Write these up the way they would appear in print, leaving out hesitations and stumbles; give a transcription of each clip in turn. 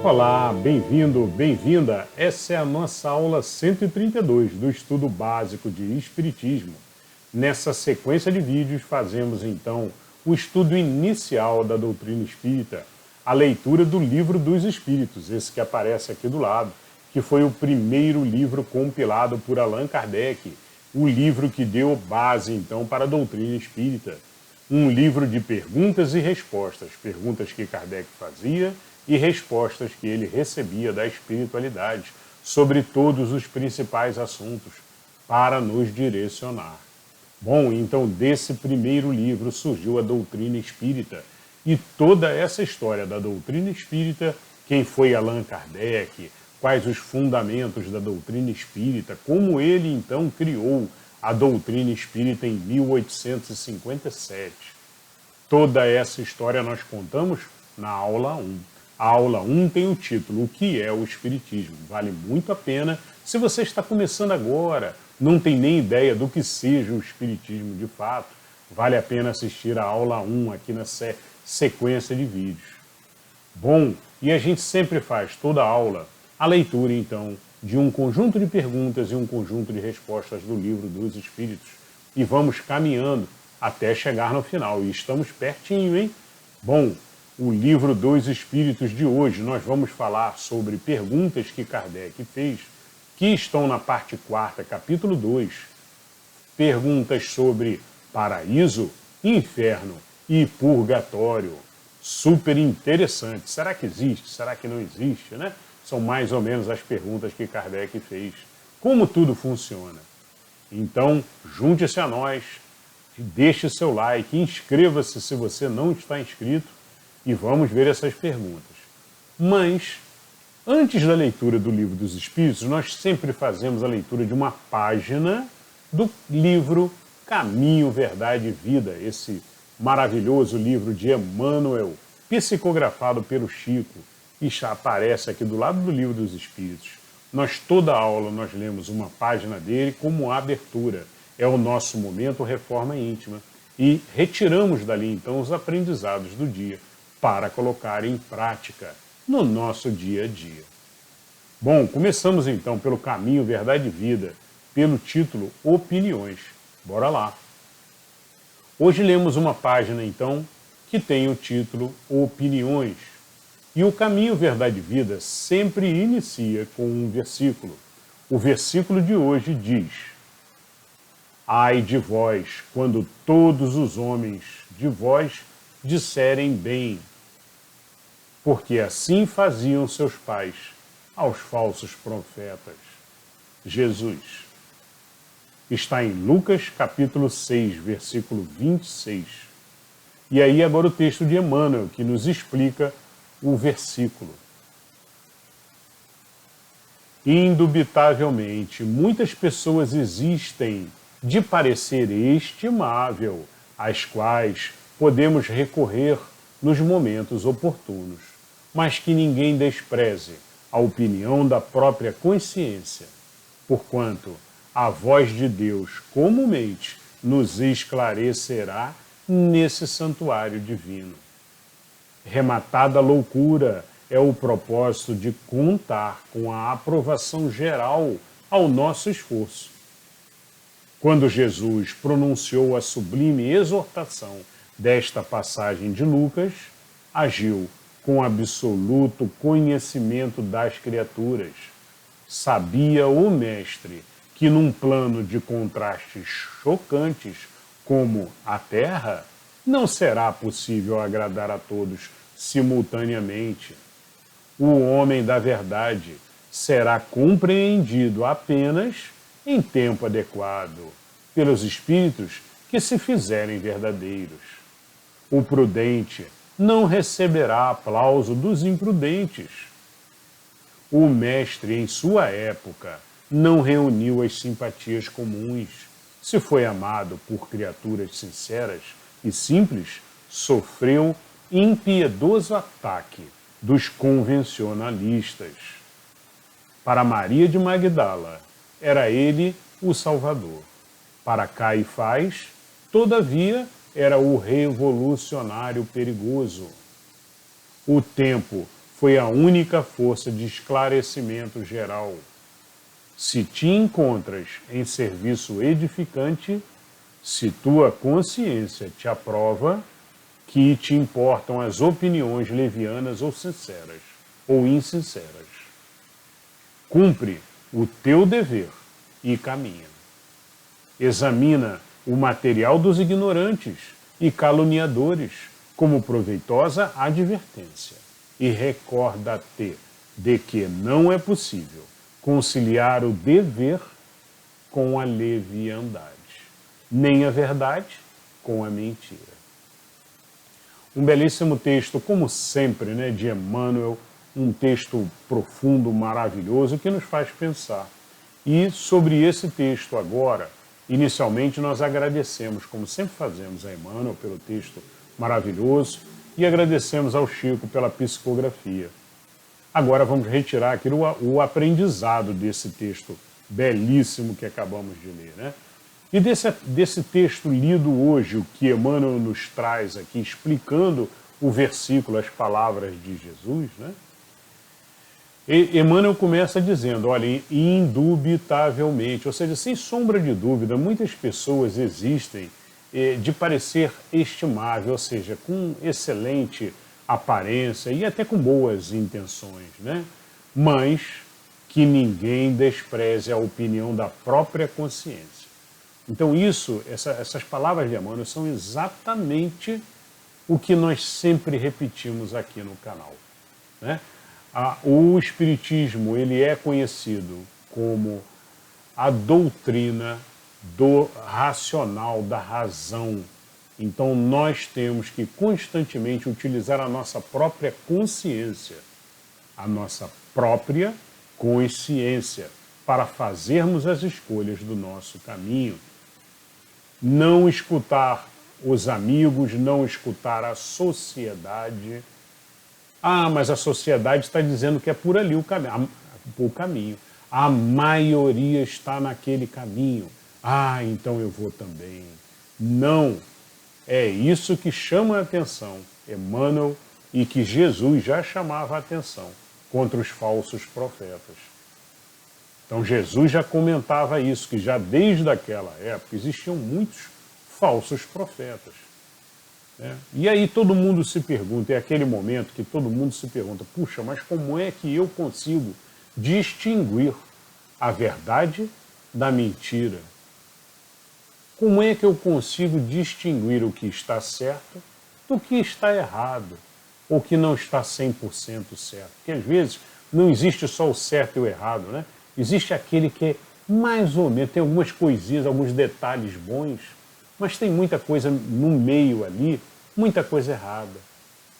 Olá, bem-vindo, bem-vinda. Essa é a nossa aula 132 do estudo básico de Espiritismo. Nessa sequência de vídeos fazemos então o estudo inicial da doutrina espírita, a leitura do Livro dos Espíritos, esse que aparece aqui do lado, que foi o primeiro livro compilado por Allan Kardec, o livro que deu base então para a doutrina espírita. Um livro de perguntas e respostas, perguntas que Kardec fazia e respostas que ele recebia da espiritualidade sobre todos os principais assuntos, para nos direcionar. Bom, então desse primeiro livro surgiu a doutrina espírita, e toda essa história da doutrina espírita, quem foi Allan Kardec, quais os fundamentos da doutrina espírita, como ele então criou a doutrina espírita em 1857. Toda essa história nós contamos na aula 1. A aula 1 tem o título O que é o Espiritismo? Vale muito a pena. Se você está começando agora, não tem nem ideia do que seja o Espiritismo de fato, vale a pena assistir a aula 1 aqui na sequência de vídeos. Bom, e a gente sempre faz toda a aula a leitura, então, de um conjunto de perguntas e um conjunto de respostas do Livro dos Espíritos. E vamos caminhando até chegar no final. E estamos pertinho, hein? Bom, o Livro dos Espíritos de hoje, nós vamos falar sobre perguntas que Kardec fez, que estão na parte 4ª, capítulo 2. Perguntas sobre paraíso, inferno e purgatório. Super interessante. Será que existe? Será que não existe, né? São mais ou menos as perguntas que Kardec fez. Como tudo funciona? Então, junte-se a nós, deixe seu like, inscreva-se se você não está inscrito e vamos ver essas perguntas. Mas, antes da leitura do Livro dos Espíritos, nós sempre fazemos a leitura de uma página do livro Caminho, Verdade e Vida, esse maravilhoso livro de Emmanuel, psicografado pelo Chico, e já aparece aqui do lado do Livro dos Espíritos. Toda a aula, nós lemos uma página dele como abertura. É o nosso momento Reforma Íntima. E retiramos dali, então, os aprendizados do dia para colocar em prática no nosso dia a dia. Bom, começamos, então, pelo Caminho, Verdade e Vida, pelo título Opiniões. Bora lá. Hoje lemos uma página, então, que tem o título Opiniões. E o Caminho, Verdade e Vida sempre inicia com um versículo. O versículo de hoje diz: Ai de vós, quando todos os homens de vós disserem bem, porque assim faziam seus pais aos falsos profetas. Jesus. Está em Lucas, capítulo 6, versículo 26. E aí agora o texto de Emmanuel, que nos explica o versículo. Indubitavelmente, muitas pessoas existem de parecer estimável, às quais podemos recorrer nos momentos oportunos, mas que ninguém despreze a opinião da própria consciência, porquanto a voz de Deus comumente nos esclarecerá nesse santuário divino. Rematada loucura é o propósito de contar com a aprovação geral ao nosso esforço. Quando Jesus pronunciou a sublime exortação desta passagem de Lucas, agiu com absoluto conhecimento das criaturas. Sabia o Mestre que num plano de contrastes chocantes como a Terra, não será possível agradar a todos simultaneamente. O homem da verdade será compreendido apenas em tempo adequado pelos espíritos que se fizerem verdadeiros. O prudente não receberá aplauso dos imprudentes. O mestre, em sua época, não reuniu as simpatias comuns. Se foi amado por criaturas sinceras e simples, sofreu impiedoso ataque dos convencionalistas. Para Maria de Magdala, era ele o Salvador. Para Caifás, todavia, era o revolucionário perigoso. O tempo foi a única força de esclarecimento geral. Se te encontras em serviço edificante, se tua consciência te aprova, que te importam as opiniões levianas ou sinceras, ou insinceras. Cumpre o teu dever e caminha. Examina o material dos ignorantes e caluniadores como proveitosa advertência. E recorda-te de que não é possível conciliar o dever com a leviandade, nem a verdade com a mentira. Um belíssimo texto, como sempre, né, de Emmanuel, um texto profundo, maravilhoso, que nos faz pensar. E sobre esse texto agora, inicialmente nós agradecemos, como sempre fazemos, a Emmanuel pelo texto maravilhoso e agradecemos ao Chico pela psicografia. Agora vamos retirar aqui o aprendizado desse texto belíssimo que acabamos de ler, né? E desse texto lido hoje, o que Emmanuel nos traz aqui, explicando o versículo, as palavras de Jesus, né? Emmanuel começa dizendo, olha, indubitavelmente, ou seja, sem sombra de dúvida, muitas pessoas existem de parecer estimável, ou seja, com excelente aparência e até com boas intenções, né? Mas que ninguém despreze a opinião da própria consciência. Então essas palavras de Emmanuel são exatamente o que nós sempre repetimos aqui no canal, né? O Espiritismo, ele é conhecido como a doutrina do racional, da razão. Então nós temos que constantemente utilizar a nossa própria consciência, a nossa própria consciência, para fazermos as escolhas do nosso caminho. Não escutar os amigos, não escutar a sociedade. Ah, mas a sociedade está dizendo que é por ali o caminho. A maioria está naquele caminho. Ah, então eu vou também. Não. É isso que chama a atenção, Emmanuel, e que Jesus já chamava a atenção contra os falsos profetas. Então Jesus já comentava isso, que já desde aquela época existiam muitos falsos profetas. E aí todo mundo se pergunta, é aquele momento que todo mundo se pergunta, puxa, mas como é que eu consigo distinguir a verdade da mentira? Como é que eu consigo distinguir o que está certo do que está errado, ou que não está 100% certo? Porque às vezes não existe só o certo e o errado, né? Existe aquele que é mais ou menos, tem algumas coisinhas, alguns detalhes bons, mas tem muita coisa no meio ali, muita coisa errada.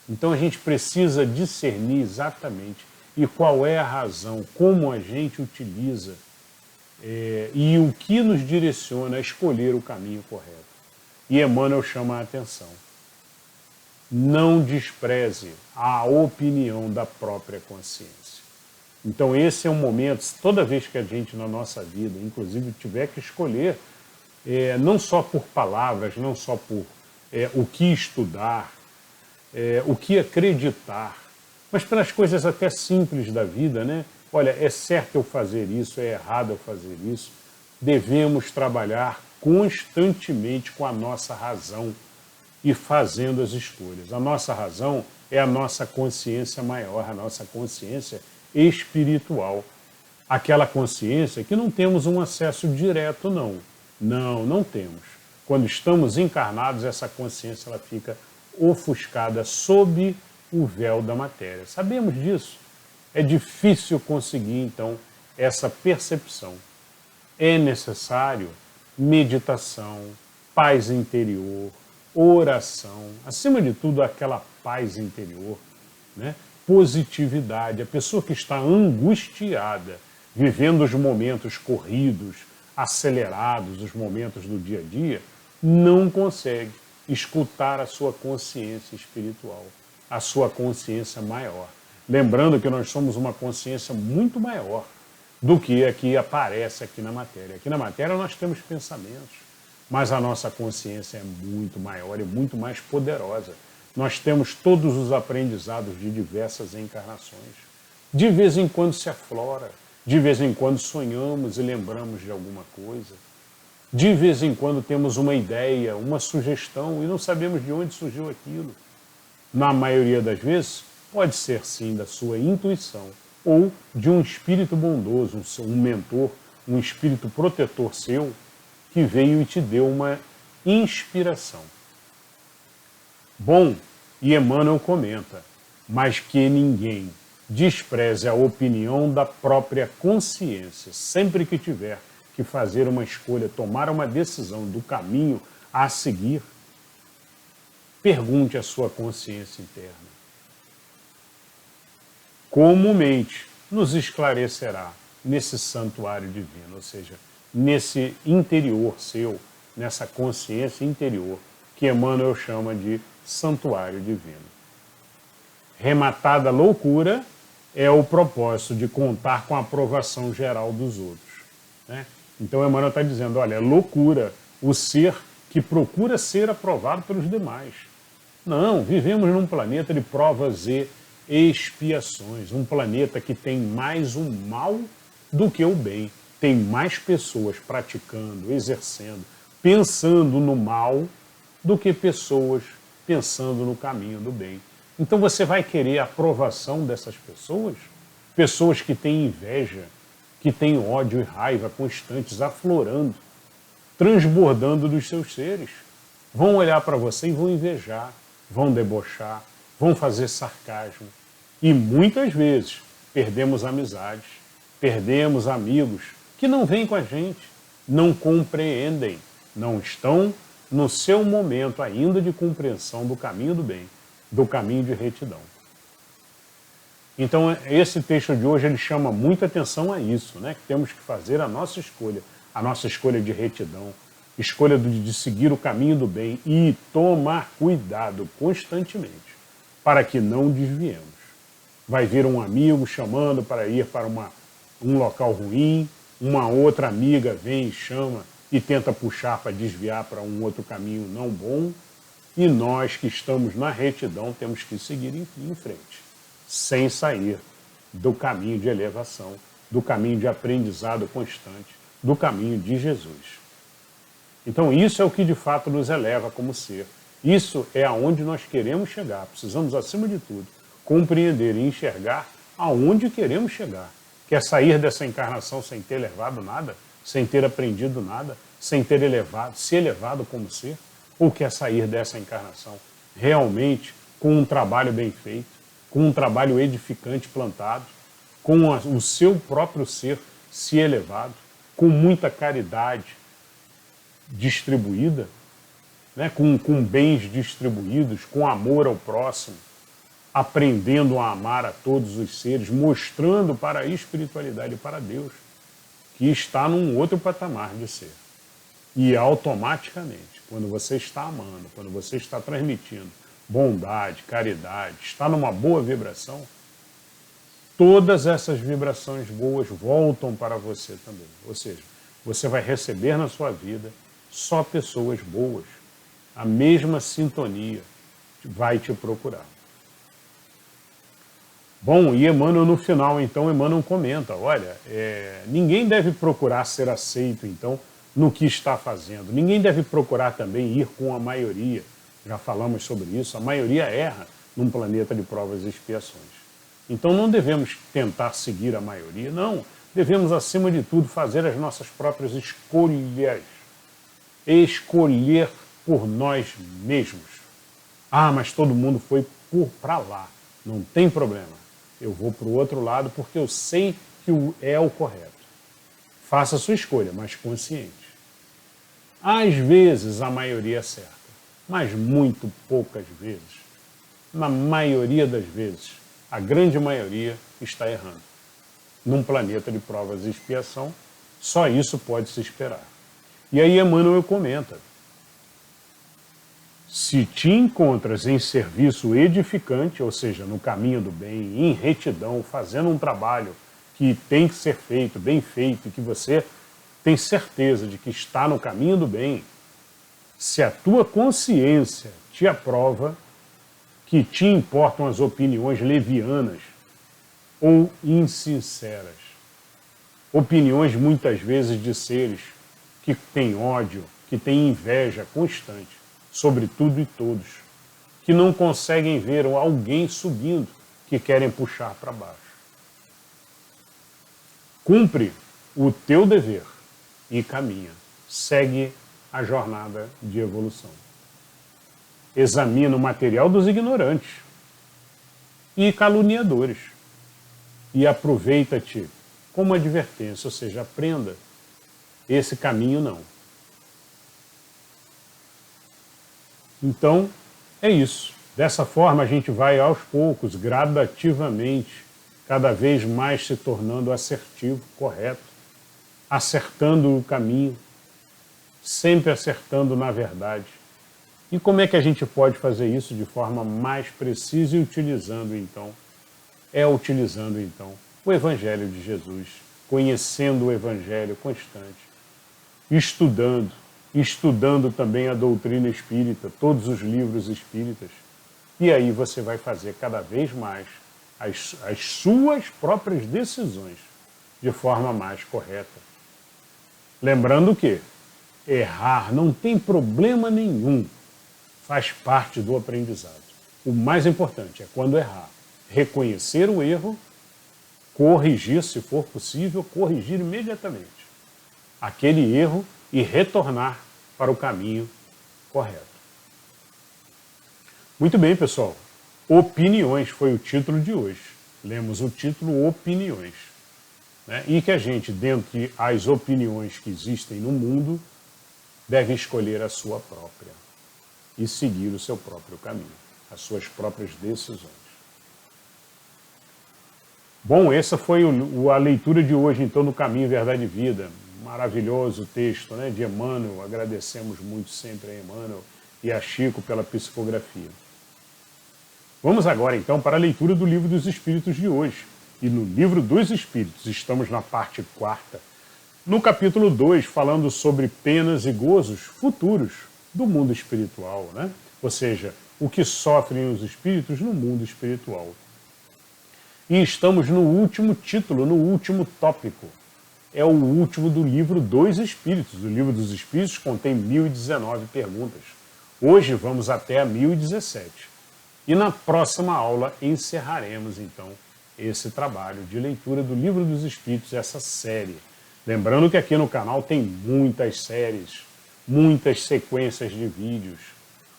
Então a gente precisa discernir exatamente e qual é a razão, como a gente utiliza e o que nos direciona a escolher o caminho correto. E Emmanuel chama a atenção. Não despreze a opinião da própria consciência. Então esse é um momento, toda vez que a gente na nossa vida, inclusive, tiver que escolher, não só por palavras, não só por o que estudar, o que acreditar, mas pelas coisas até simples da vida, né? Olha, é certo eu fazer isso, é errado eu fazer isso. Devemos trabalhar constantemente com a nossa razão e fazendo as escolhas. A nossa razão é a nossa consciência maior, a nossa consciência espiritual. Aquela consciência que não temos um acesso direto, não. Não temos. Quando estamos encarnados, essa consciência ela fica ofuscada sob o véu da matéria. Sabemos disso. É difícil conseguir, então, essa percepção. É necessário meditação, paz interior, oração, acima de tudo, aquela paz interior, né? Positividade. A pessoa que está angustiada, vivendo os momentos corridos, acelerados, os momentos do dia a dia, não consegue escutar a sua consciência espiritual, a sua consciência maior. Lembrando que nós somos uma consciência muito maior do que a que aparece aqui na matéria. Aqui na matéria nós temos pensamentos, mas a nossa consciência é muito maior e muito mais poderosa. Nós temos todos os aprendizados de diversas encarnações. De vez em quando se aflora, de vez em quando sonhamos e lembramos de alguma coisa. De vez em quando temos uma ideia, uma sugestão e não sabemos de onde surgiu aquilo. Na maioria das vezes, pode ser sim da sua intuição ou de um espírito bondoso, um mentor, um espírito protetor seu que veio e te deu uma inspiração. Bom, e Emmanuel comenta, mas que ninguém despreze a opinião da própria consciência, sempre que tiver que fazer uma escolha, tomar uma decisão do caminho a seguir, pergunte à sua consciência interna. Comumente nos esclarecerá nesse santuário divino, ou seja, nesse interior seu, nessa consciência interior, que Emmanuel chama de santuário divino. Rematada a loucura é o propósito de contar com a aprovação geral dos outros, né? Então Emmanuel está dizendo, olha, é loucura o ser que procura ser aprovado pelos demais. Não, vivemos num planeta de provas e expiações, um planeta que tem mais o mal do que o bem. Tem mais pessoas praticando, exercendo, pensando no mal do que pessoas pensando no caminho do bem. Então você vai querer a aprovação dessas pessoas? Pessoas que têm inveja, que têm ódio e raiva constantes, aflorando, transbordando dos seus seres. Vão olhar para você e vão invejar, vão debochar, vão fazer sarcasmo. E muitas vezes perdemos amizades, perdemos amigos que não vêm com a gente, não compreendem, não estão no seu momento ainda de compreensão do caminho do bem, do caminho de retidão. Então, esse texto de hoje ele chama muita atenção a isso, né? Que temos que fazer a nossa escolha de retidão, escolha de seguir o caminho do bem e tomar cuidado constantemente para que não desviemos. Vai vir um amigo chamando para ir para um local ruim, uma outra amiga vem e chama e tenta puxar para desviar para um outro caminho não bom, e nós que estamos na retidão temos que seguir em frente, sem sair do caminho de elevação, do caminho de aprendizado constante, do caminho de Jesus. Então isso é o que de fato nos eleva como ser. Isso é aonde nós queremos chegar. Precisamos, acima de tudo, compreender e enxergar aonde queremos chegar. Quer sair dessa encarnação sem ter levado nada, sem ter aprendido nada, sem ter se elevado como ser? Ou quer sair dessa encarnação realmente com um trabalho bem feito, com um trabalho edificante plantado, com o seu próprio ser se elevado, com muita caridade distribuída, né? com bens distribuídos, com amor ao próximo, aprendendo a amar a todos os seres, mostrando para a espiritualidade e para Deus que está num outro patamar de ser. E automaticamente, quando você está amando, quando você está transmitindo bondade, caridade, está numa boa vibração, todas essas vibrações boas voltam para você também. Ou seja, você vai receber na sua vida só pessoas boas. A mesma sintonia vai te procurar. Bom, e Emmanuel no final, então, Emmanuel comenta, olha, ninguém deve procurar ser aceito, então, no que está fazendo. Ninguém deve procurar também ir com a maioria. Já falamos sobre isso, a maioria erra num planeta de provas e expiações. Então não devemos tentar seguir a maioria, não. Devemos, acima de tudo, fazer as nossas próprias escolhas. Escolher por nós mesmos. Ah, mas todo mundo foi para lá. Não tem problema. Eu vou para o outro lado porque eu sei que é o correto. Faça a sua escolha, mas consciente. Às vezes a maioria é certa, mas muito poucas vezes. Na maioria das vezes, a grande maioria está errando. Num planeta de provas e expiação, só isso pode se esperar. E aí Emmanuel comenta, se te encontras em serviço edificante, ou seja, no caminho do bem, em retidão, fazendo um trabalho que tem que ser feito, bem feito, que você tem certeza de que está no caminho do bem, se a tua consciência te aprova, que te importam as opiniões levianas ou insinceras. Opiniões muitas vezes de seres que têm ódio, que têm inveja constante sobre tudo e todos, que não conseguem ver alguém subindo, que querem puxar para baixo. Cumpre o teu dever e caminha. Segue a jornada de evolução. Examina o material dos ignorantes e caluniadores e aproveita-te como advertência, ou seja, aprenda esse caminho não. Então, é isso. Dessa forma a gente vai aos poucos, gradativamente, cada vez mais se tornando assertivo, correto, acertando o caminho, sempre acertando na verdade. E como é que a gente pode fazer isso de forma mais precisa e utilizando então o Evangelho de Jesus, conhecendo o Evangelho constante, estudando também a doutrina espírita, todos os livros espíritas, e aí você vai fazer cada vez mais as suas próprias decisões de forma mais correta. Lembrando que errar não tem problema nenhum, faz parte do aprendizado. O mais importante é quando errar, reconhecer o erro, corrigir, se for possível, corrigir imediatamente aquele erro e retornar para o caminho correto. Muito bem, pessoal. Opiniões foi o título de hoje. Lemos o título Opiniões. Né? E que a gente, dentre as opiniões que existem no mundo, deve escolher a sua própria e seguir o seu próprio caminho, as suas próprias decisões. Bom, essa foi a leitura de hoje, então, no Caminho, Verdade e Vida. Maravilhoso texto, né, de Emmanuel. Agradecemos muito sempre a Emmanuel e a Chico pela psicografia. Vamos agora, então, para a leitura do Livro dos Espíritos de hoje. E no Livro dos Espíritos, estamos na parte 4ª, no capítulo 2, falando sobre penas e gozos futuros do mundo espiritual, né? Ou seja, o que sofrem os espíritos no mundo espiritual. E estamos no último título, no último tópico. É o último do Livro dos Espíritos. O Livro dos Espíritos contém 1019 perguntas. Hoje vamos até a 1017. E na próxima aula encerraremos, então, esse trabalho de leitura do Livro dos Espíritos, essa série. Lembrando que aqui no canal tem muitas séries, muitas sequências de vídeos,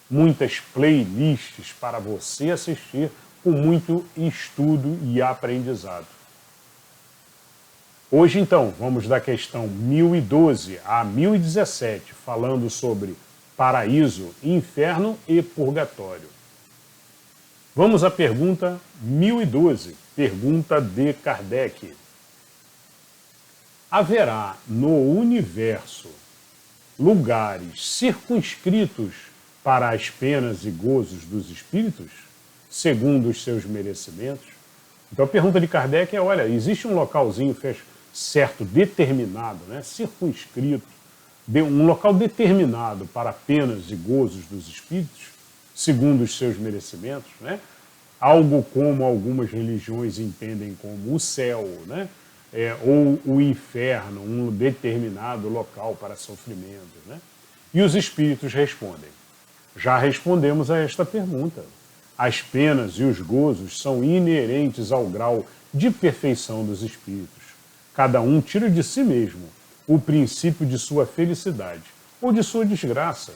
muitas playlists para você assistir com muito estudo e aprendizado. Hoje, então, vamos da questão 1012 a 1017, falando sobre paraíso, inferno e purgatório. Vamos à pergunta 1012, pergunta de Kardec. Haverá no universo lugares circunscritos para as penas e gozos dos espíritos, segundo os seus merecimentos? Então a pergunta de Kardec é, olha, existe um localzinho certo, determinado, né, circunscrito, um local determinado para penas e gozos dos espíritos, segundo os seus merecimentos, né? Algo como algumas religiões entendem como o céu, né? Ou o inferno, um determinado local para sofrimento, né? E os espíritos respondem. Já respondemos a esta pergunta. As penas e os gozos são inerentes ao grau de perfeição dos espíritos. Cada um tira de si mesmo o princípio de sua felicidade ou de sua desgraça.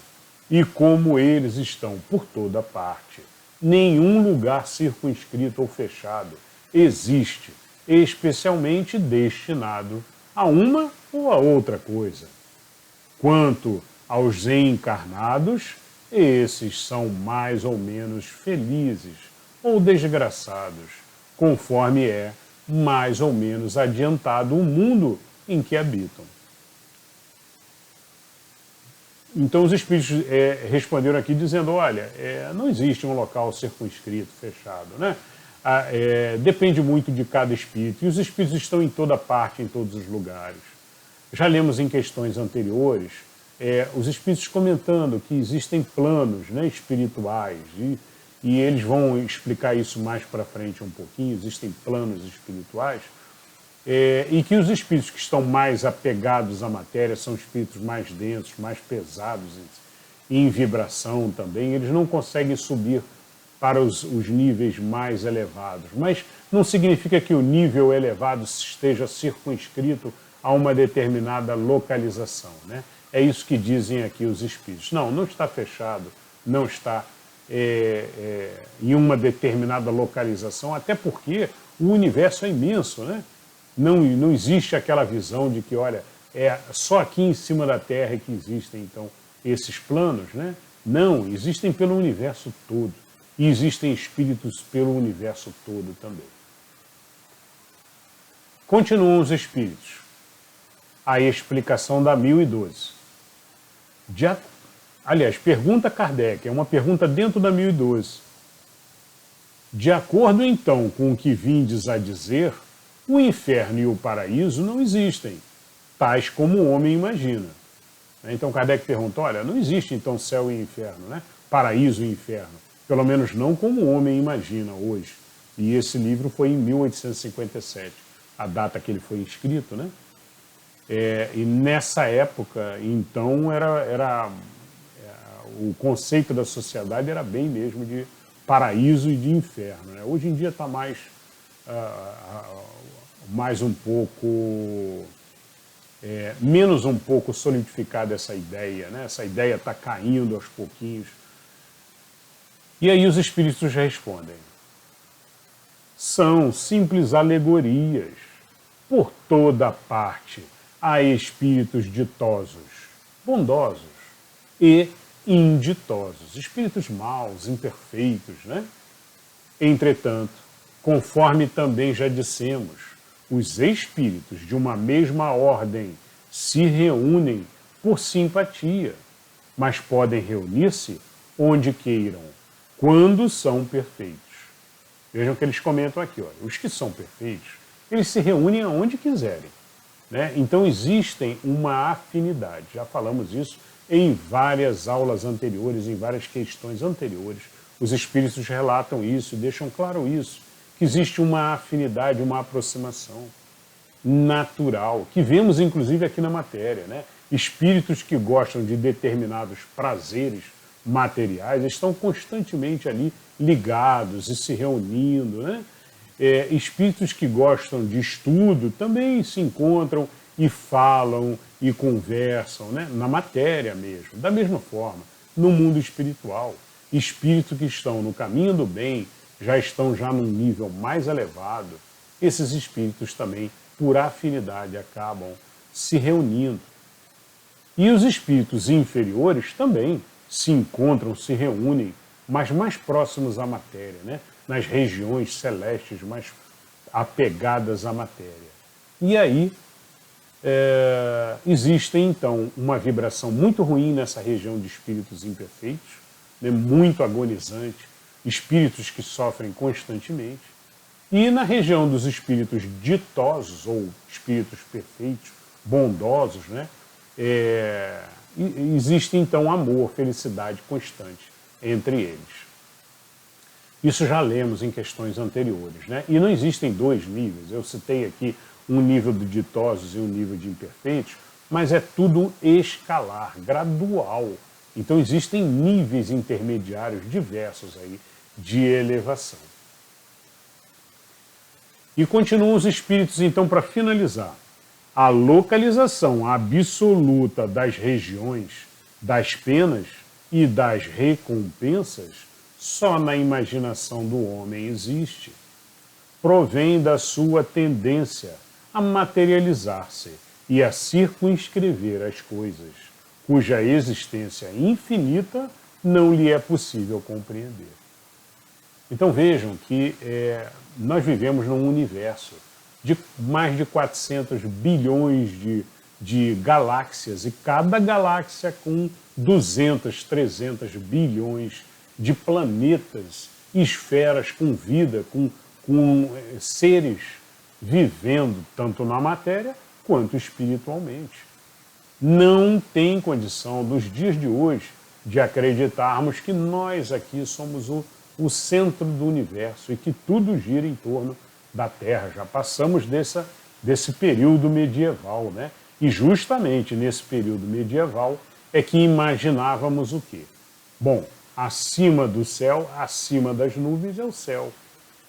E como eles estão por toda parte, nenhum lugar circunscrito ou fechado existe, especialmente destinado a uma ou a outra coisa. Quanto aos encarnados, esses são mais ou menos felizes ou desgraçados, conforme é mais ou menos adiantado o mundo em que habitam. Então os espíritos responderam aqui dizendo, olha, não existe um local circunscrito, fechado, né? Depende muito de cada espírito, e os espíritos estão em toda parte, em todos os lugares. Já lemos em questões anteriores, os espíritos comentando que existem planos, né, espirituais, e eles vão explicar isso mais para frente um pouquinho, existem planos espirituais, e que os espíritos que estão mais apegados à matéria são espíritos mais densos, mais pesados em vibração também, eles não conseguem subir para os níveis mais elevados. Mas não significa que o nível elevado esteja circunscrito a uma determinada localização, né? É isso que dizem aqui os espíritos. Não, não está fechado, não está em uma determinada localização, até porque o universo é imenso, né? Não existe aquela visão de que, olha, é só aqui em cima da Terra que existem, então, esses planos, né? Não, existem pelo universo todo. E existem espíritos pelo universo todo também. Continuam os espíritos. A explicação da 1012. Aliás, pergunta Kardec, é uma pergunta dentro da 1012. De acordo, então, com o que vindes a dizer, o inferno e o paraíso não existem, tais como o homem imagina. Então Kardec pergunta, olha, não existe então céu e inferno, né? Paraíso e inferno. Pelo menos não como o homem imagina hoje. E esse livro foi em 1857, a data que ele foi escrito, né? E nessa época, então, o conceito da sociedade era bem mesmo de paraíso e de inferno, né? Hoje em dia está mais um pouco, menos um pouco solidificada essa ideia, né? Essa ideia está caindo aos pouquinhos. E aí os espíritos respondem. São simples alegorias. Por toda parte há espíritos ditosos, bondosos e inditosos, espíritos maus, imperfeitos, né? Entretanto, conforme também já dissemos, os espíritos de uma mesma ordem se reúnem por simpatia, mas podem reunir-se onde queiram, quando são perfeitos. Vejam que eles comentam aqui, olha, os que são perfeitos, eles se reúnem aonde quiserem, né? Então existem uma afinidade, já falamos isso em várias aulas anteriores, em várias questões anteriores, os espíritos relatam isso, deixam claro isso, que existe uma afinidade, uma aproximação natural, que vemos inclusive aqui na matéria, né? Espíritos que gostam de determinados prazeres materiais estão constantemente ali ligados e se reunindo, né? Espíritos que gostam de estudo também se encontram e falam e conversam, né? Na matéria mesmo, da mesma forma, no mundo espiritual. Espíritos que estão no caminho do bem, já estão num nível mais elevado, esses espíritos também, por afinidade, acabam se reunindo. E os espíritos inferiores também se encontram, se reúnem, mas mais próximos à matéria, né? Nas regiões celestes mais apegadas à matéria. E aí existe então uma vibração muito ruim nessa região de espíritos imperfeitos, né? Muito agonizante, espíritos que sofrem constantemente. E na região dos espíritos ditosos, ou espíritos perfeitos, bondosos, né? Existe então amor, felicidade constante entre eles. Isso já lemos em questões anteriores, né? E não existem dois níveis. Eu citei aqui um nível de ditosos e um nível de imperfeitos, mas é tudo escalar, gradual. Então existem níveis intermediários diversos aí de elevação. E continuam os espíritos, então, para finalizar. A localização absoluta das regiões, das penas e das recompensas só na imaginação do homem existe. Provém da sua tendência a materializar-se e a circunscrever as coisas, cuja existência infinita não lhe é possível compreender. Então vejam que nós vivemos num universo de mais de 400 bilhões de galáxias, e cada galáxia com 200, 300 bilhões de planetas, esferas com vida, com seres vivendo tanto na matéria quanto espiritualmente. Não tem condição, nos dias de hoje, de acreditarmos que nós aqui somos o o centro do universo e que tudo gira em torno da Terra. Já passamos desse período medieval, né? E justamente nesse período medieval é que imaginávamos o quê? Bom, acima do céu, acima das nuvens é o céu.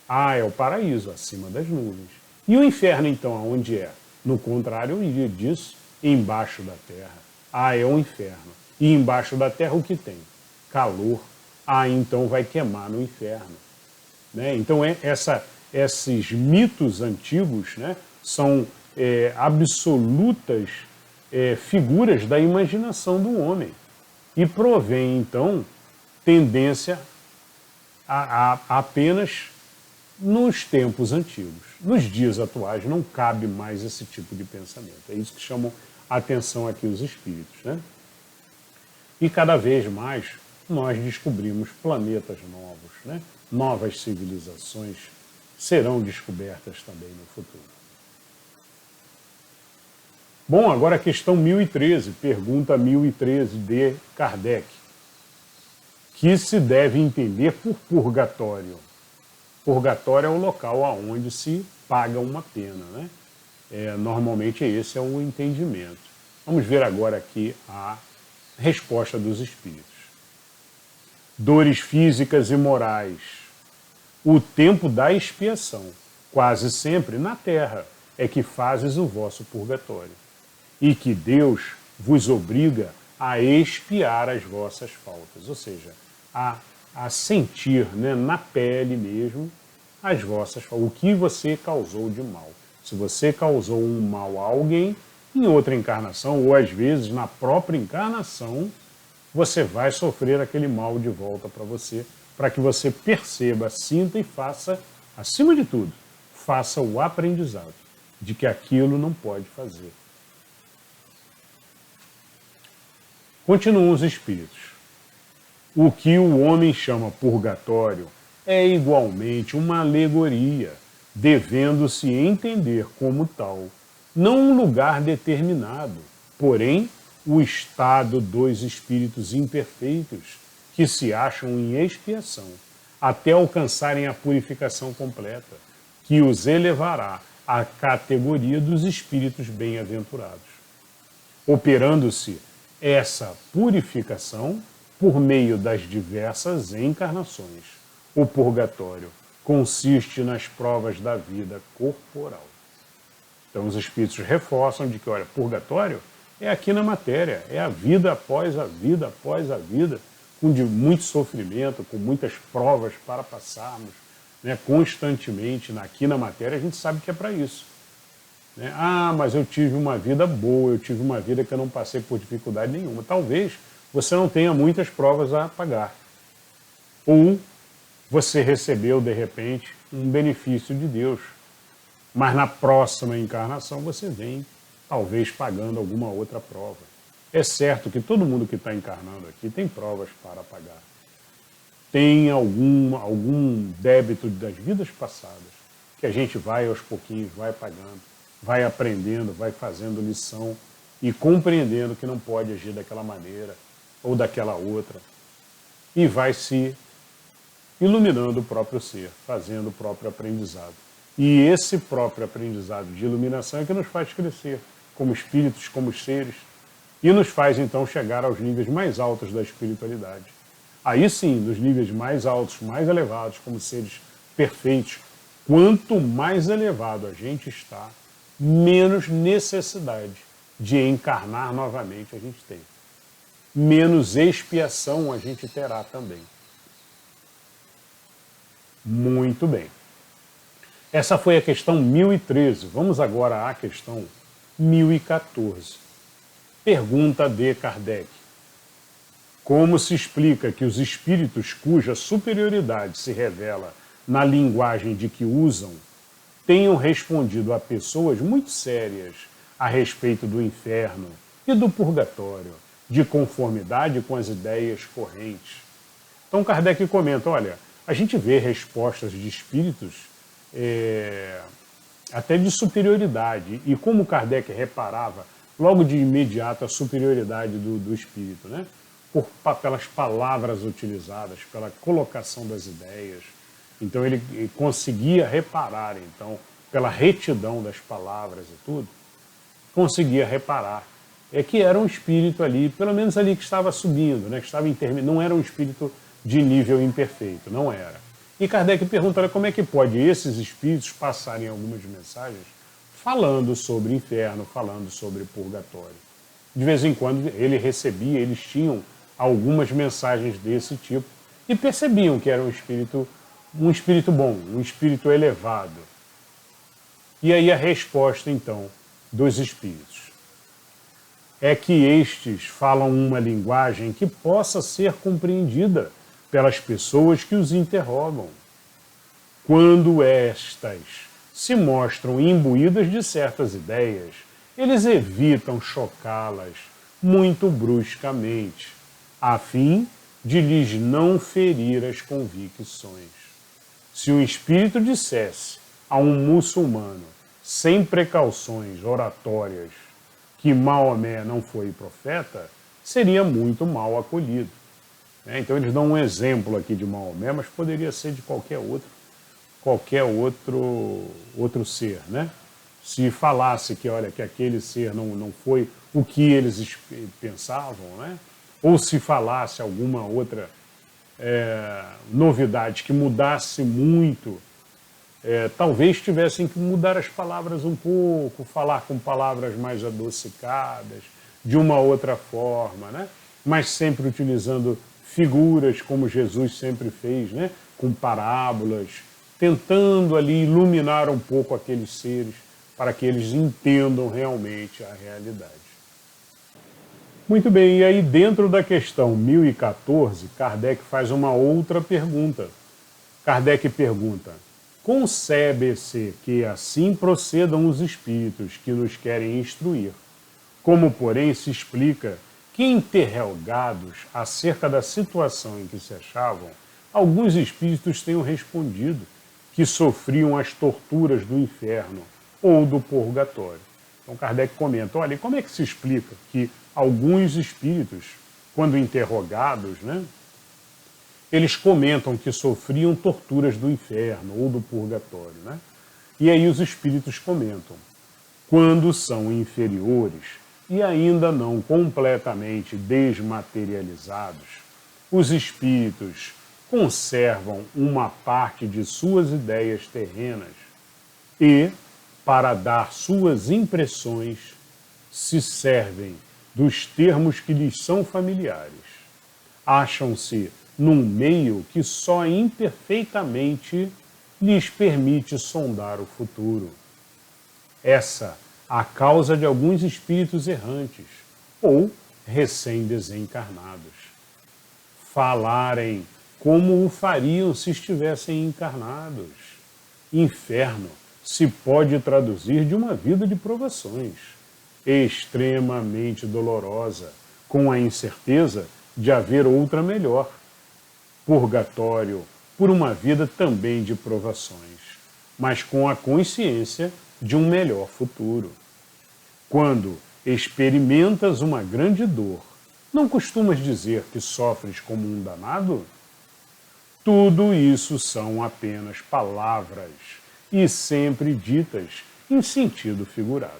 Ah, é o paraíso, acima das nuvens. E o inferno, então, aonde é? No contrário disso, embaixo da terra. Ah, é o inferno. E embaixo da terra o que tem? Calor. Ah, então vai queimar no inferno. Né? Então, esses mitos antigos, né, são absolutas figuras da imaginação do homem. E provém, então, tendência a apenas nos tempos antigos. Nos dias atuais não cabe mais esse tipo de pensamento. É isso que chamam a atenção aqui os espíritos. Né? E cada vez mais nós descobrimos planetas novos, né? Novas civilizações serão descobertas também no futuro. Bom, agora a questão 1013, pergunta 1013 de Kardec. Que se deve entender por purgatório? Purgatório é o local onde se paga uma pena, né? Normalmente esse é o entendimento. Vamos ver agora aqui a resposta dos espíritos. Dores físicas e morais. O tempo da expiação, quase sempre na terra, é que fazes o vosso purgatório, e que Deus vos obriga a expiar as vossas faltas, ou seja, a sentir, né, na pele mesmo as vossas faltas, o que você causou de mal. Se você causou um mal a alguém, em outra encarnação, ou às vezes na própria encarnação, você vai sofrer aquele mal de volta para você, para que você perceba, sinta e faça, acima de tudo, faça o aprendizado de que aquilo não pode fazer. Continuam os espíritos. O que o homem chama purgatório é igualmente uma alegoria, devendo-se entender como tal, não um lugar determinado, porém o estado dos espíritos imperfeitos que se acham em expiação, até alcançarem a purificação completa, que os elevará à categoria dos espíritos bem-aventurados. Operando-se essa purificação por meio das diversas encarnações. O purgatório consiste nas provas da vida corporal. Então os espíritos reforçam de que, olha, purgatório é aqui na matéria, é a vida após a vida após a vida, com muito sofrimento, com muitas provas para passarmos, né, constantemente aqui na matéria. A gente sabe que é para isso. Né? Ah, mas eu tive uma vida boa, eu tive uma vida que eu não passei por dificuldade nenhuma. Talvez você não tenha muitas provas a pagar. Ou você recebeu, de repente, um benefício de Deus. Mas na próxima encarnação você vem, talvez, pagando alguma outra prova. É certo que todo mundo que está encarnando aqui tem provas para pagar. Tem algum débito das vidas passadas, que a gente vai aos pouquinhos, vai pagando, vai aprendendo, vai fazendo lição e compreendendo que não pode agir daquela maneira ou daquela outra. E vai se iluminando o próprio ser, fazendo o próprio aprendizado. E esse próprio aprendizado de iluminação é que nos faz crescer como espíritos, como seres, e nos faz então chegar aos níveis mais altos da espiritualidade. Aí sim, nos níveis mais altos, mais elevados, como seres perfeitos, quanto mais elevado a gente está, menos necessidade de encarnar novamente a gente tem. Menos expiação a gente terá também. Muito bem. Essa foi a questão 1013. Vamos agora à questão 1014. Pergunta de Kardec. Como se explica que os espíritos cuja superioridade se revela na linguagem de que usam tenham respondido a pessoas muito sérias a respeito do inferno e do purgatório, de conformidade com as ideias correntes? Então Kardec comenta, olha, a gente vê respostas de espíritos até de superioridade, e como Kardec reparava logo de imediato a superioridade do espírito, né? pelas palavras utilizadas, pela colocação das ideias. Então ele conseguia reparar, então, pela retidão das palavras e tudo, conseguia reparar que era um espírito ali, pelo menos ali que estava subindo, né, que estava não era um espírito de nível imperfeito, não era. E Kardec pergunta, como é que pode esses espíritos passarem algumas mensagens falando sobre inferno, falando sobre purgatório. De vez em quando ele recebia, eles tinham algumas mensagens desse tipo e percebiam que era um espírito bom, um espírito elevado. E aí a resposta, então, dos espíritos é que estes falam uma linguagem que possa ser compreendida pelas pessoas que os interrogam. Quando estas se mostram imbuídas de certas ideias, eles evitam chocá-las muito bruscamente, a fim de lhes não ferir as convicções. Se um espírito dissesse a um muçulmano, sem precauções oratórias, que Maomé não foi profeta, seria muito mal acolhido. Então eles dão um exemplo aqui de Maomé, mas poderia ser de qualquer outro ser, né? Se falasse que, olha, que aquele ser não foi o que eles pensavam, né? Ou se falasse alguma outra novidade que mudasse muito, talvez tivessem que mudar as palavras um pouco, falar com palavras mais adocicadas, de uma outra forma, né? Mas sempre utilizando figuras como Jesus sempre fez, né? Com parábolas, tentando ali iluminar um pouco aqueles seres para que eles entendam realmente a realidade. Muito bem, e aí dentro da questão 1014, Kardec faz uma outra pergunta. Kardec pergunta, concebe-se que assim procedam os espíritos que nos querem instruir, como porém se explica que interrogados acerca da situação em que se achavam, alguns espíritos tenham respondido que sofriam as torturas do inferno ou do purgatório. Então Kardec comenta, olha, como é que se explica que alguns espíritos, quando interrogados, né, eles comentam que sofriam torturas do inferno ou do purgatório, né? E aí os espíritos comentam, quando são inferiores e ainda não completamente desmaterializados, os espíritos conservam uma parte de suas ideias terrenas e, para dar suas impressões, se servem dos termos que lhes são familiares. Acham-se num meio que só imperfeitamente lhes permite sondar o futuro. Essa a causa de alguns espíritos errantes ou recém-desencarnados falarem como o fariam se estivessem encarnados. Inferno se pode traduzir de uma vida de provações, extremamente dolorosa, com a incerteza de haver outra melhor. Purgatório, por uma vida também de provações, mas com a consciência de um melhor futuro. Quando experimentas uma grande dor, não costumas dizer que sofres como um danado? Tudo isso são apenas palavras e sempre ditas em sentido figurado.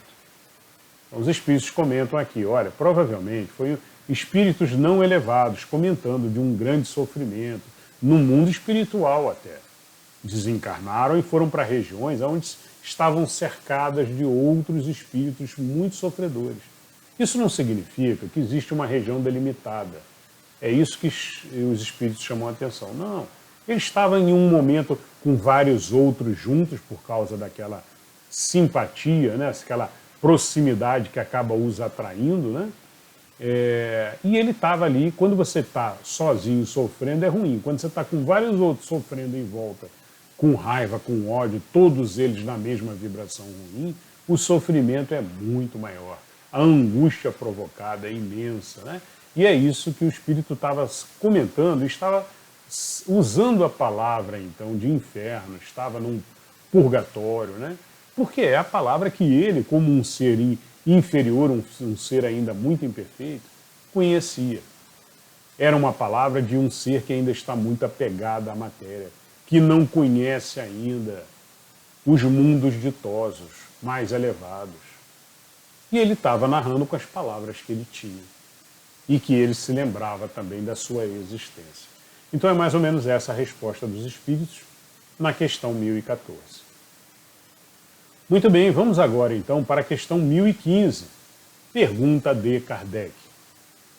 Então, os espíritos comentam aqui, olha, provavelmente foi espíritos não elevados comentando de um grande sofrimento, no mundo espiritual até. Desencarnaram e foram para regiões onde estavam cercadas de outros espíritos muito sofredores. Isso não significa que existe uma região delimitada. É isso que os espíritos chamam a atenção. Não, eles estavam em um momento com vários outros juntos por causa daquela simpatia, né? Aquela proximidade que acaba os atraindo, né? E ele estava ali, quando você está sozinho sofrendo é ruim, quando você está com vários outros sofrendo em volta, com raiva, com ódio, todos eles na mesma vibração ruim, o sofrimento é muito maior. A angústia provocada é imensa, né? E é isso que o espírito estava comentando, estava usando a palavra, então, de inferno, estava num purgatório, né? Porque é a palavra que ele, como um ser inferior, um ser ainda muito imperfeito, conhecia. era uma palavra de um ser que ainda está muito apegado à matéria, que não conhece ainda os mundos ditosos mais elevados. E ele estava narrando com as palavras que ele tinha e que ele se lembrava também da sua existência. Então é mais ou menos essa a resposta dos espíritos na questão 1014. Muito bem, vamos agora então para a questão 1015. Pergunta de Kardec: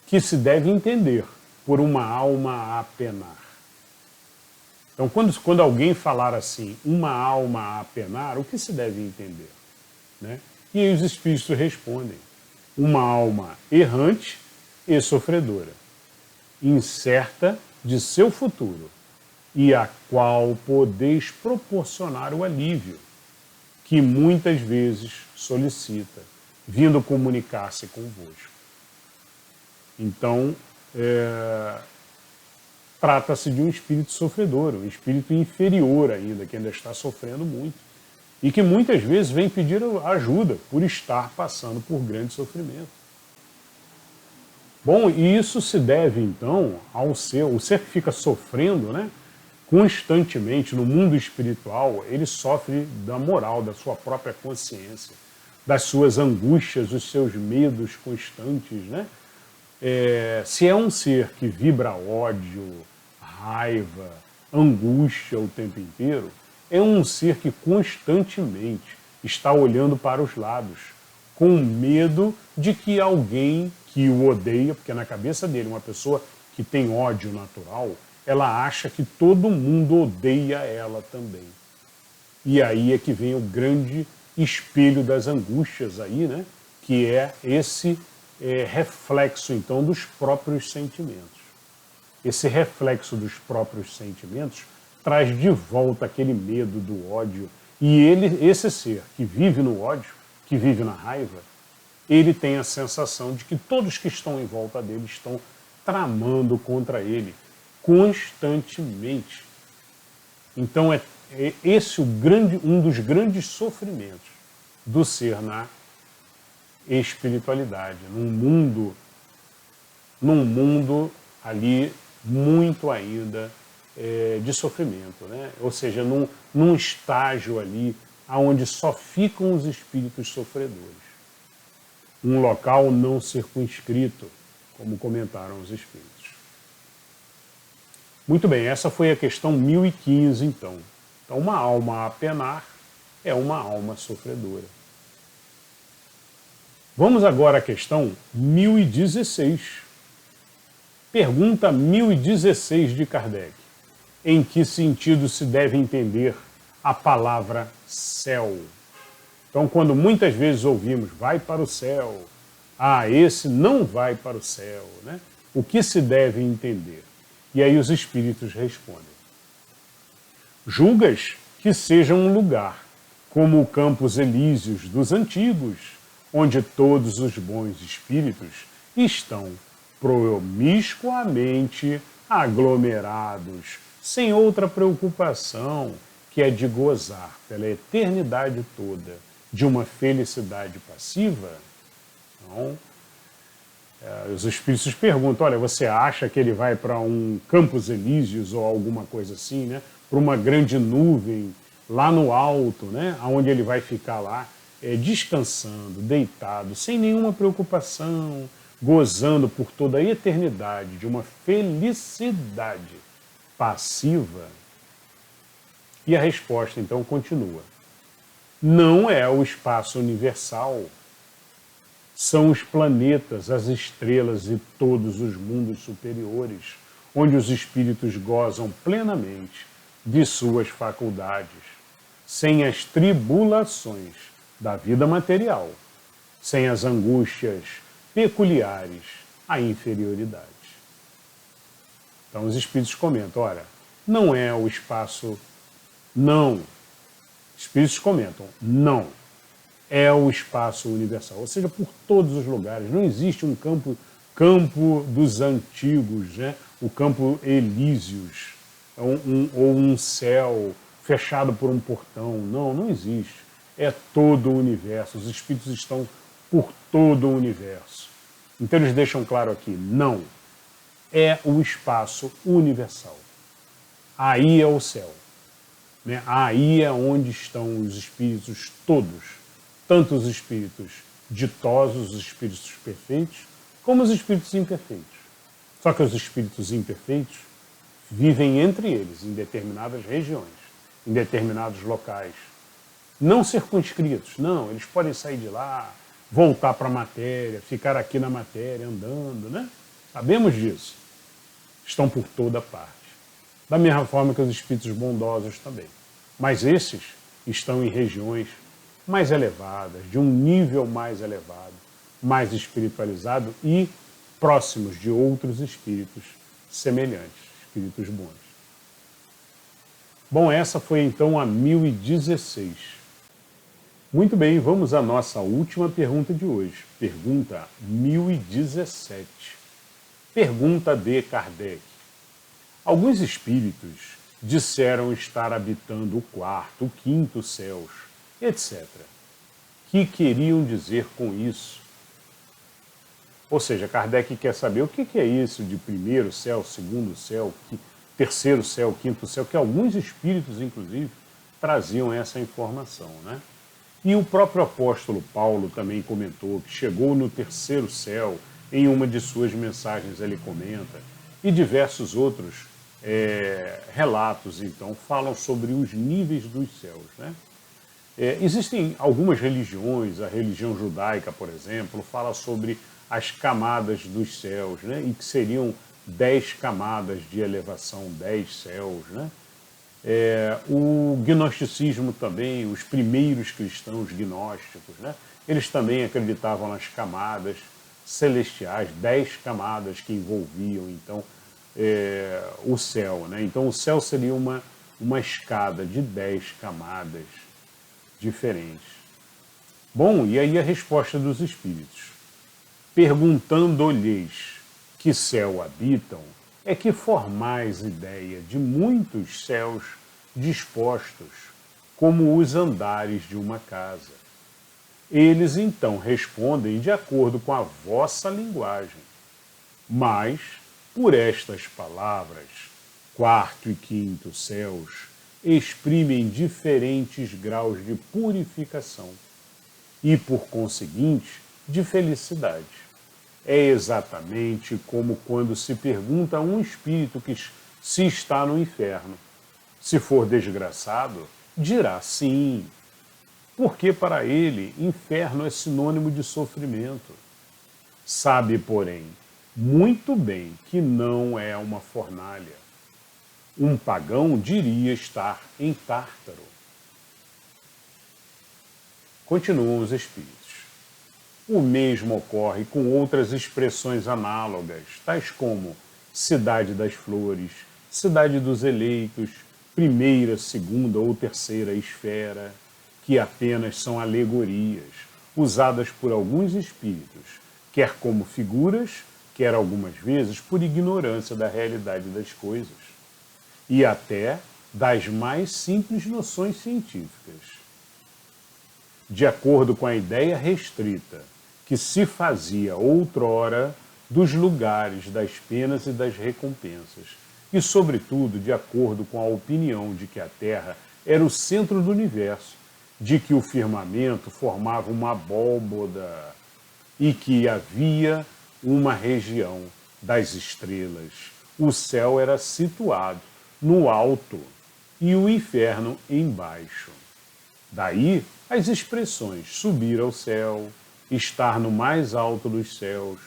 que se deve entender por uma alma a penar? Então, quando alguém falar assim, uma alma a penar, o que se deve entender? Né? E aí os espíritos respondem: uma alma errante e sofredora, incerta de seu futuro, e a qual podeis proporcionar o alívio, que muitas vezes solicita, vindo comunicar-se convosco. Então, trata-se de um espírito sofredor, um espírito inferior ainda, que ainda está sofrendo muito, e que muitas vezes vem pedir ajuda por estar passando por grande sofrimento. Bom, e isso se deve então ao ser, o ser que fica sofrendo, né, constantemente no mundo espiritual, ele sofre da moral, da sua própria consciência, das suas angústias, dos seus medos constantes, né? Se é um ser que vibra ódio, raiva, angústia o tempo inteiro, é um ser que constantemente está olhando para os lados, com medo de que alguém que o odeia, porque na cabeça dele, uma pessoa que tem ódio natural, ela acha que todo mundo odeia ela também. E aí é que vem o grande espelho das angústias aí, né? Que é esse reflexo, então, dos próprios sentimentos. Esse reflexo dos próprios sentimentos traz de volta aquele medo do ódio. E esse ser que vive no ódio, que vive na raiva, ele tem a sensação de que todos que estão em volta dele estão tramando contra ele constantemente. Então é esse um dos grandes sofrimentos do ser na espiritualidade, num mundo ali muito ainda de sofrimento, né? Ou seja, num estágio ali onde só ficam os espíritos sofredores. Um local não circunscrito, como comentaram os espíritos. Muito bem, essa foi a questão 1015, então. Então, uma alma a penar é uma alma sofredora. Vamos agora à questão 1016. Pergunta 1016 de Kardec. Em que sentido se deve entender a palavra céu? Então, quando muitas vezes ouvimos, vai para o céu, esse não vai para o céu, né? O que se deve entender? E aí os espíritos respondem: julgas que seja um lugar, como o Campos Elíseos dos antigos, onde todos os bons espíritos estão promiscuamente aglomerados, sem outra preocupação que é de gozar pela eternidade toda de uma felicidade passiva? Então, os espíritos perguntam: olha, você acha que ele vai para um Campos Elíseos ou alguma coisa assim, né? Para uma grande nuvem lá no alto, né? Onde ele vai ficar lá descansando, deitado, sem nenhuma preocupação, gozando por toda a eternidade de uma felicidade passiva? E a resposta então continua: não é o espaço universal. São os planetas, as estrelas e todos os mundos superiores, onde os espíritos gozam plenamente de suas faculdades, sem as tribulações da vida material, sem as angústias peculiares à inferioridade. Então os espíritos comentam: olha, não é o espaço, não. Espíritos comentam: não. É o espaço universal, ou seja, por todos os lugares. Não existe um campo dos antigos, né? O Campo Elíseos, ou um céu fechado por um portão. Não, não existe. É todo o universo. Os espíritos estão por todo o universo. Então eles deixam claro aqui: não. é o espaço universal. Aí é o céu. Né? Aí é onde estão os espíritos todos, tanto os espíritos ditosos, os espíritos perfeitos, como os espíritos imperfeitos. Só que os espíritos imperfeitos vivem entre eles, em determinadas regiões, em determinados locais. Não circunscritos, não, eles podem sair de lá, voltar para a matéria, ficar aqui na matéria, andando, né? Sabemos disso. Estão por toda parte. Da mesma forma que os espíritos bondosos também. Mas esses estão em regiões mais elevadas, de um nível mais elevado, mais espiritualizado e próximos de outros espíritos semelhantes, espíritos bons. Bom, essa foi então a 1016. Muito bem, vamos à nossa última pergunta de hoje. Pergunta 1017. Pergunta de Kardec. Alguns espíritos disseram estar habitando o quarto, o quinto céus, etc. Que queriam dizer com isso? Ou seja, Kardec quer saber o que é isso de primeiro céu, segundo céu, terceiro céu, quinto céu, que alguns espíritos, inclusive, traziam essa informação, né? E o próprio apóstolo Paulo também comentou que chegou no terceiro céu, em uma de suas mensagens ele comenta, e diversos outros relatos, então, falam sobre os níveis dos céus, né? Existem algumas religiões, a religião judaica, por exemplo, fala sobre as camadas dos céus, né? E que seriam 10 camadas de elevação, 10 céus, né? O gnosticismo também, os primeiros cristãos gnósticos, né? Eles também acreditavam nas camadas celestiais, 10 camadas que envolviam, então, o céu, né? Então o céu seria uma escada de 10 camadas diferentes. Bom, e aí a resposta dos espíritos. Perguntando-lhes que céu habitam, é que formais ideia de muitos céus dispostos, como os andares de uma casa. Eles então respondem de acordo com a vossa linguagem, mas, por estas palavras, quarto e quinto céus exprimem diferentes graus de purificação e, por conseguinte, de felicidade. É exatamente como quando se pergunta a um espírito que se está no inferno. Se for desgraçado, dirá sim, porque para ele inferno é sinônimo de sofrimento. Sabe, porém, muito bem que não é uma fornalha. Um pagão diria estar em Tártaro. Continuam os espíritos. O mesmo ocorre com outras expressões análogas, tais como cidade das flores, cidade dos eleitos, primeira, segunda ou terceira esfera, que apenas são alegorias, usadas por alguns espíritos, quer como figuras, quer algumas vezes por ignorância da realidade das coisas, e até das mais simples noções científicas. De acordo com a ideia restrita que se fazia outrora dos lugares das penas e das recompensas, e, sobretudo, de acordo com a opinião de que a Terra era o centro do universo, de que o firmamento formava uma abóboda e que havia uma região das estrelas. O céu era situado no alto e o inferno embaixo. Daí as expressões subir ao céu, estar no mais alto dos céus,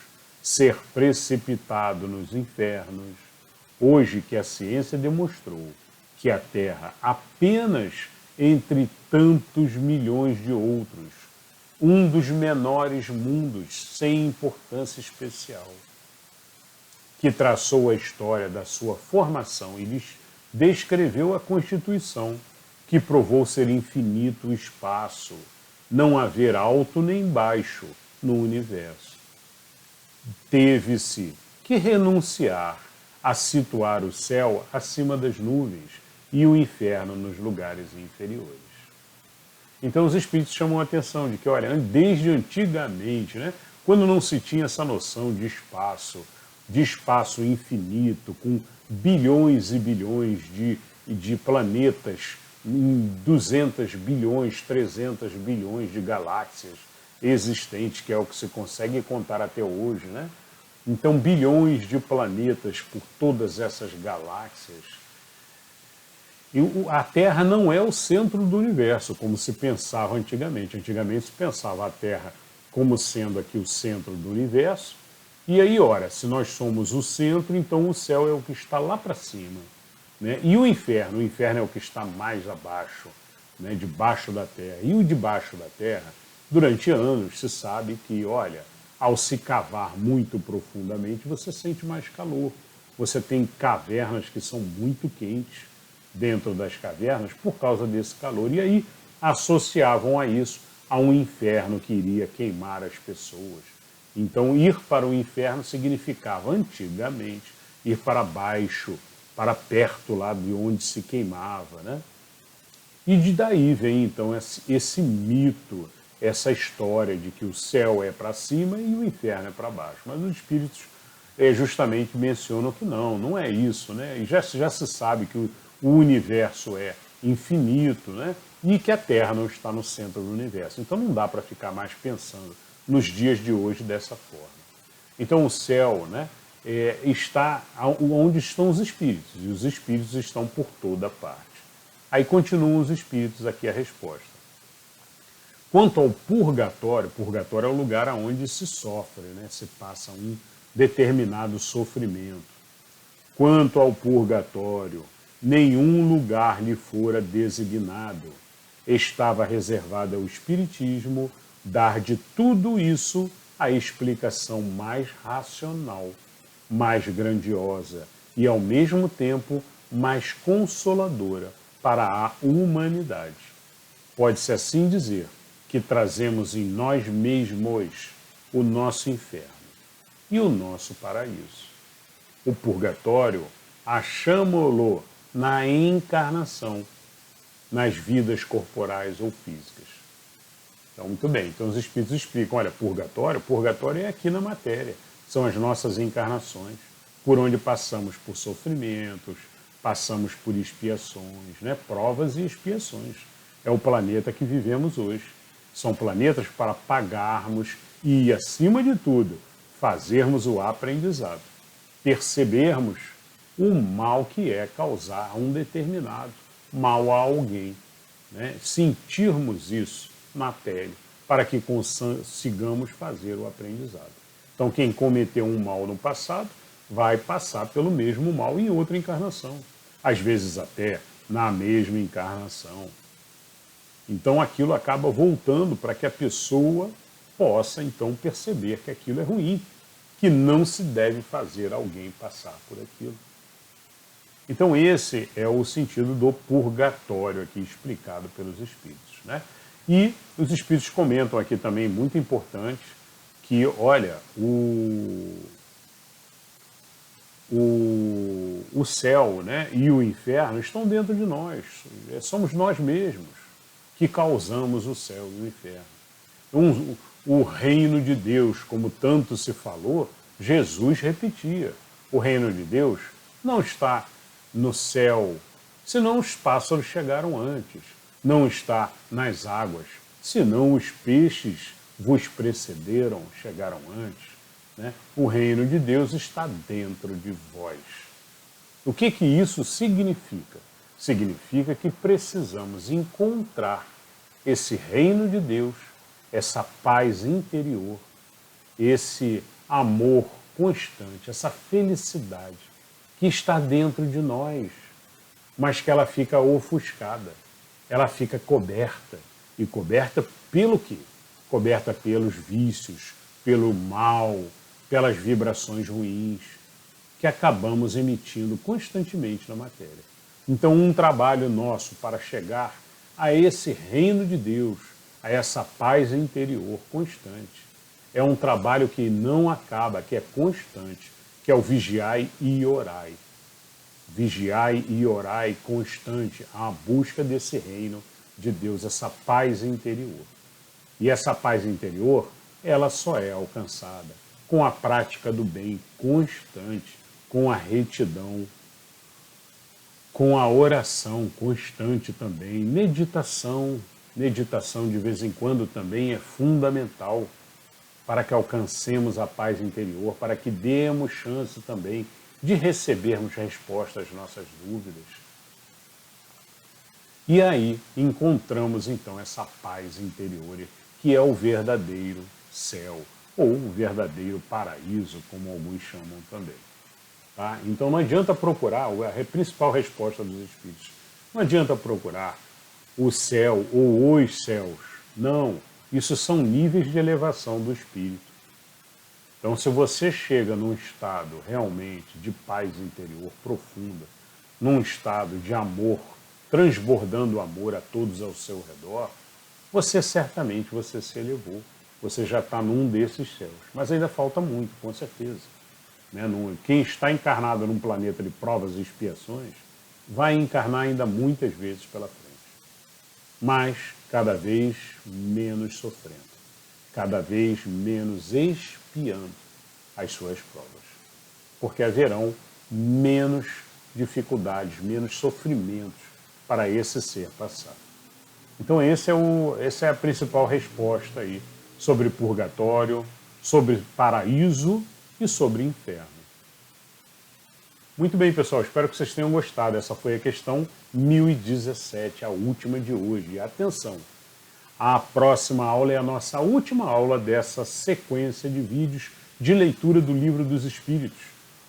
ser precipitado nos infernos. Hoje que a ciência demonstrou que a Terra, apenas entre tantos milhões de outros, um dos menores mundos sem importância especial, que traçou a história da sua formação e lhes descreveu a Constituição, que provou ser infinito o espaço, não haver alto nem baixo no universo. Teve-se que renunciar a situar o céu acima das nuvens e o inferno nos lugares inferiores. Então os espíritos chamam a atenção de que, olha, desde antigamente, né, quando não se tinha essa noção de espaço, de espaço infinito, com bilhões e bilhões de planetas, em 200 bilhões, 300 bilhões de galáxias existentes, que é o que se consegue contar até hoje, né? Então, bilhões de planetas por todas essas galáxias. E a Terra não é o centro do universo, como se pensava antigamente. Antigamente se pensava a Terra como sendo aqui o centro do universo. E aí, ora, se nós somos o centro, então o céu é o que está lá para cima, né? E o inferno é o que está mais abaixo, né? Debaixo da Terra. E o debaixo da Terra, durante anos se sabe que, olha, ao se cavar muito profundamente, você sente mais calor. Você tem cavernas que são muito quentes dentro das cavernas por causa desse calor. E aí associavam a isso a um inferno que iria queimar as pessoas. Então, ir para o inferno significava, antigamente, ir para baixo, para perto lá de onde se queimava, né? E de daí vem, então, esse mito, essa história de que o céu é para cima e o inferno é para baixo. Mas os espíritos justamente mencionam que não é isso, né? E já se sabe que o universo é infinito, né? E que a Terra não está no centro do universo. Então não dá para ficar mais pensando nos dias de hoje dessa forma. Então o céu, né, está onde estão os espíritos, e os espíritos estão por toda parte. Aí continuam os espíritos aqui a resposta. Quanto ao purgatório, purgatório é o lugar onde se sofre, né, se passa um determinado sofrimento. Quanto ao purgatório, nenhum lugar lhe fora designado. Estava reservado ao Espiritismo dar de tudo isso a explicação mais racional, mais grandiosa e, ao mesmo tempo, mais consoladora para a humanidade. Pode-se assim dizer que trazemos em nós mesmos o nosso inferno e o nosso paraíso. O purgatório, achamo-lo na encarnação, nas vidas corporais ou físicas. Então, muito bem. Então, os espíritos explicam, olha, purgatório é aqui na matéria. São as nossas encarnações, por onde passamos por sofrimentos, passamos por expiações, né? Provas e expiações. É o planeta que vivemos hoje. São planetas para pagarmos e, acima de tudo, fazermos o aprendizado. Percebermos o mal que é causar um determinado mal a alguém, né? Sentirmos isso na pele, para que consigamos fazer o aprendizado. Então, quem cometeu um mal no passado vai passar pelo mesmo mal em outra encarnação, às vezes até na mesma encarnação. Então, aquilo acaba voltando para que a pessoa possa, então, perceber que aquilo é ruim, que não se deve fazer alguém passar por aquilo. Então, esse é o sentido do purgatório aqui explicado pelos espíritos, né? E os espíritos comentam aqui também, muito importante, que, olha, o céu, né, e o inferno estão dentro de nós. Somos nós mesmos que causamos o céu e o inferno. O reino de Deus, como tanto se falou, Jesus repetia. O reino de Deus não está no céu, senão os pássaros chegaram antes. Não está nas águas, senão os peixes vos precederam, chegaram antes. Né? O reino de Deus está dentro de vós. O que isso significa? Significa que precisamos encontrar esse reino de Deus, essa paz interior, esse amor constante, essa felicidade que está dentro de nós, mas que ela fica ofuscada, ela fica coberta. E coberta pelo quê? Coberta pelos vícios, pelo mal, pelas vibrações ruins que acabamos emitindo constantemente na matéria. Então, um trabalho nosso para chegar a esse reino de Deus, a essa paz interior constante, é um trabalho que não acaba, que é constante, que é o vigiai e orai. Vigiai e orai constante à busca desse reino de Deus, essa paz interior. E essa paz interior, ela só é alcançada com a prática do bem constante, com a retidão, com a oração constante também, meditação. Meditação de vez em quando também é fundamental para que alcancemos a paz interior, para que demos chance também de recebermos respostas às nossas dúvidas. E aí encontramos então essa paz interior, que é o verdadeiro céu, ou o verdadeiro paraíso, como alguns chamam também. Tá? Então não adianta procurar, a principal resposta dos espíritos, não adianta procurar o céu ou os céus. Não, isso são níveis de elevação do espírito. Então se você chega num estado realmente de paz interior profunda, num estado de amor, transbordando amor a todos ao seu redor, você certamente se elevou. Você já está num desses céus. Mas ainda falta muito, com certeza. Quem está encarnado num planeta de provas e expiações vai encarnar ainda muitas vezes pela frente. Mas cada vez menos sofrendo, cada vez menos expiando as suas provas. Porque haverão menos dificuldades, menos sofrimentos para esse ser passado. Então essa é a principal resposta aí sobre purgatório, sobre paraíso e sobre inferno. Muito bem, pessoal, espero que vocês tenham gostado. Essa foi a questão 1017, a última de hoje. E atenção, a próxima aula é a nossa última aula dessa sequência de vídeos de leitura do Livro dos Espíritos.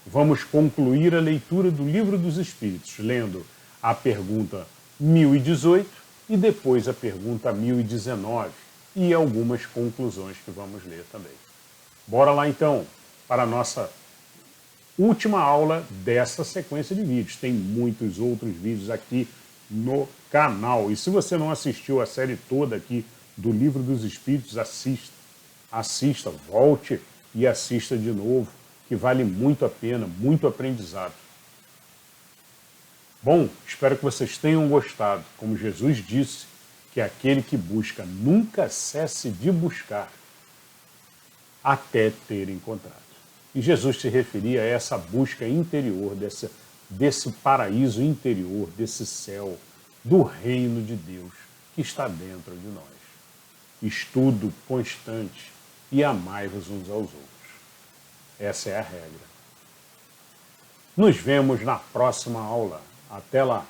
Vamos concluir a leitura do Livro dos Espíritos, lendo a pergunta 1018 e depois a pergunta 1019 e algumas conclusões que vamos ler também. Bora lá então para a nossa última aula dessa sequência de vídeos. Tem muitos outros vídeos aqui no canal. E se você não assistiu a série toda aqui do Livro dos Espíritos, assista. Assista, volte e assista de novo, que vale muito a pena, muito aprendizado. Bom, espero que vocês tenham gostado. Como Jesus disse, que aquele que busca nunca cesse de buscar até ter encontrado. E Jesus se referia a essa busca interior, desse paraíso interior, desse céu, do reino de Deus que está dentro de nós. Estudo constante e amai-vos uns aos outros. Essa é a regra. Nos vemos na próxima aula. Até lá!